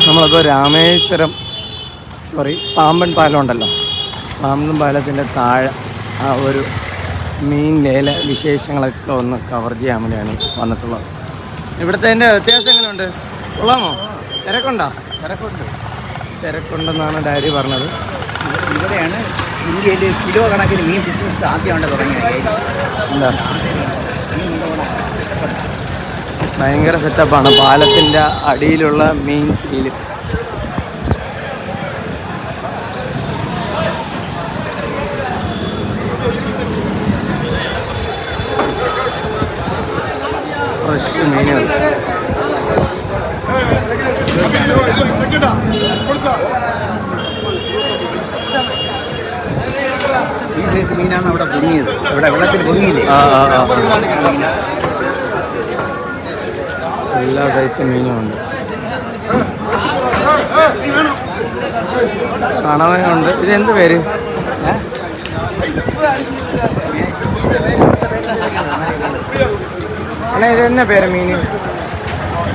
നമ്മളിപ്പോൾ രാമേശ്വരം പാമ്പൻ പാലം ഉണ്ടല്ലോ, പാമ്പൻ പാലത്തിൻ്റെ താഴെ ആ ഒരു മീൻ ലേല വിശേഷങ്ങളൊക്കെ ഒന്ന് കവർ ചെയ്യാൻ വേണ്ടിയാണ് വന്നിട്ടുള്ളത്. ഇവിടുത്തെ അതിൻ്റെ വ്യത്യാസം എങ്ങനെയുണ്ട്? കൊള്ളാമോ? തിരക്കുണ്ടോ? തിരക്കുണ്ടെന്നാണ് ഡയറി പറഞ്ഞത്. ഇവിടെയാണ് ഇന്ത്യയിൽ കിലോ കണക്കിന് മീൻ ബിസിനസ് ആദ്യമാണ് തുടങ്ങിയത്. എന്താ ഭയങ്കര സെറ്റപ്പാണ് പാലത്തിൻ്റെ അടിയിലുള്ള മീൻ സീല്. ഫ്രഷ് മീനുകൾ. ഈ സൈസ് മീനാണ് അവിടെ പൊങ്ങിയത്, ഇവിടെ വെള്ളത്തിൽ പൊങ്ങിയില്ലേ? എല്ലാ സൈസ് മീനും ഉണ്ട്, കണവയുണ്ട്. ഇതെന്ത് പേര്? അണ്ണാ ഇത് തന്നെ പേര്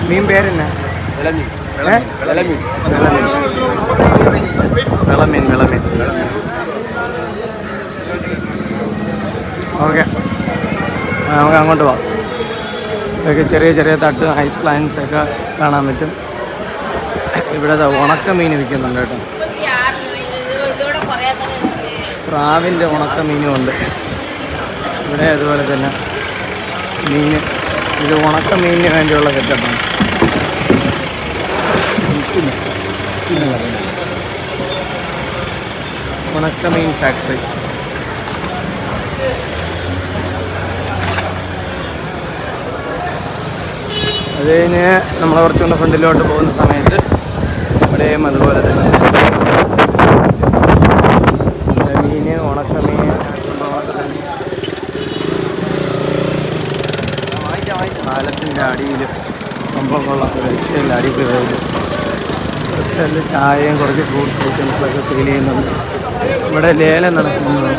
മീൻ പേരെന്നാ? വിളമീൻ. ഓക്കെ, നമുക്ക് അങ്ങോട്ട് പോവാം. ഇതൊക്കെ ചെറിയ തട്ട് ഐസ് പ്ലാന്റ്സ് ഒക്കെ കാണാൻ പറ്റും. ഇവിടെ ഉണക്ക മീൻ വിൽക്കുന്നുണ്ട് കേട്ടോ. സ്രാവിൻ്റെ ഉണക്ക മീനും ഉണ്ട് ഇവിടെ. അതുപോലെ തന്നെ മീൻ, ഇത് ഉണക്ക മീനിന് വേണ്ടിയുള്ള സെറ്റപ്പാണ്. ഉണക്ക മീൻ ഫാക്ടറി. അത് കഴിഞ്ഞ് നമ്മൾ കുറച്ചുകൊണ്ട് ഫ്രണ്ടിലോട്ട് പോകുന്ന സമയത്ത് ഇവിടെയും അതുപോലെ തന്നെ മീൻ, ഉണക്കമീൻ, പാലത്തിൻ്റെ അടിയിൽ സംഭവമുള്ള രക്ഷയില്ല. അടിയിൽ റെസ്റ്റോറൻറ്റ് ചായയും കുറച്ച് ഫ്രൂട്ട്സ് ഐറ്റംസൊക്കെ സെയിൽ ചെയ്യുന്നുണ്ട്. ഇവിടെ ലേലം നടക്കുന്നുണ്ട്.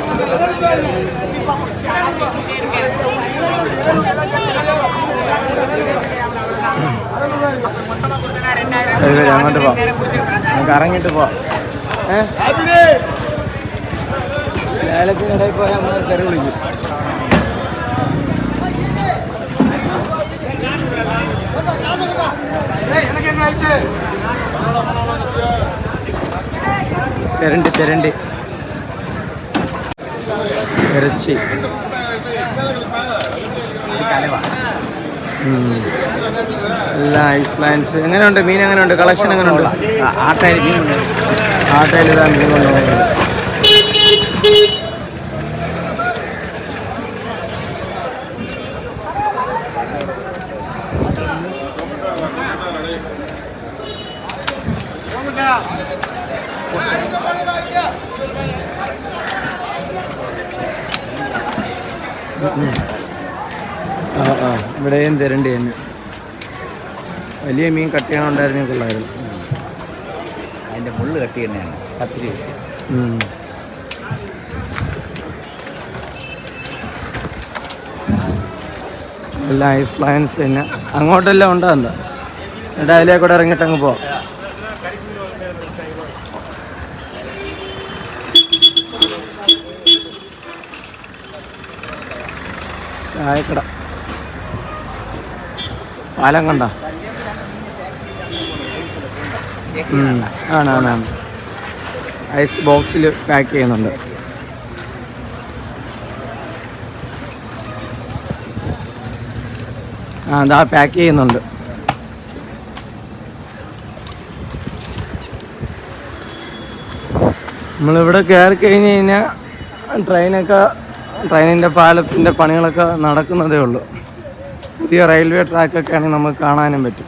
അങ്ങോട്ട് പോവാം, നമുക്ക് ഇറങ്ങിയിട്ട് പോവാം. ലേലത്തിനിടയിൽ പോയാൽ നമ്മൾ തെറി വിളിക്കും. തെരണ്ടി ഇറച്ചി, എല്ലാ ഐസ് പ്ലാന്റ്സ്. എങ്ങനെയുണ്ട് മീൻ? എങ്ങനെയുണ്ട് കളക്ഷൻ? എങ്ങനെയുണ്ട്? ആട്ടയിൽ ഇതാ മീൻ കൊണ്ടുപോകുന്നത്. ഇവിടെയും തരണ്ടി തന്നെ. വലിയ മീൻ കട്ട് ചെയ്യണമുണ്ടായിരുന്നു, കൊള്ളായിരുന്നു. അതിൻ്റെ മുള്ള് കട്ടി തന്നെയാണ് 10 രൂപ. എല്ലാം ഐസ് പ്ലാന്റ്സ് തന്നെ. അങ്ങോട്ടെല്ലാം ഉണ്ടോ എന്താ? എന്നിട്ട് അതിലേക്കൂടെ ഇറങ്ങിയിട്ടങ്ങ് പോവാം. ചായക്കട, പാലം കണ്ട ആണ്. ഐസ് ബോക്സിൽ പാക്ക് ചെയ്യുന്നുണ്ട്. അതാ പാക്ക് ചെയ്യുന്നുണ്ട്. നമ്മളിവിടെ കയറി കഴിഞ്ഞ് കഴിഞ്ഞാൽ ട്രെയിനിൻ്റെ പാലത്തിൻ്റെ പണികളൊക്കെ നടക്കുന്നതേ ഉള്ളൂ. പുതിയ റെയിൽവേ ട്രാക്കൊക്കെ ആണെങ്കിൽ നമുക്ക് കാണാനും പറ്റും.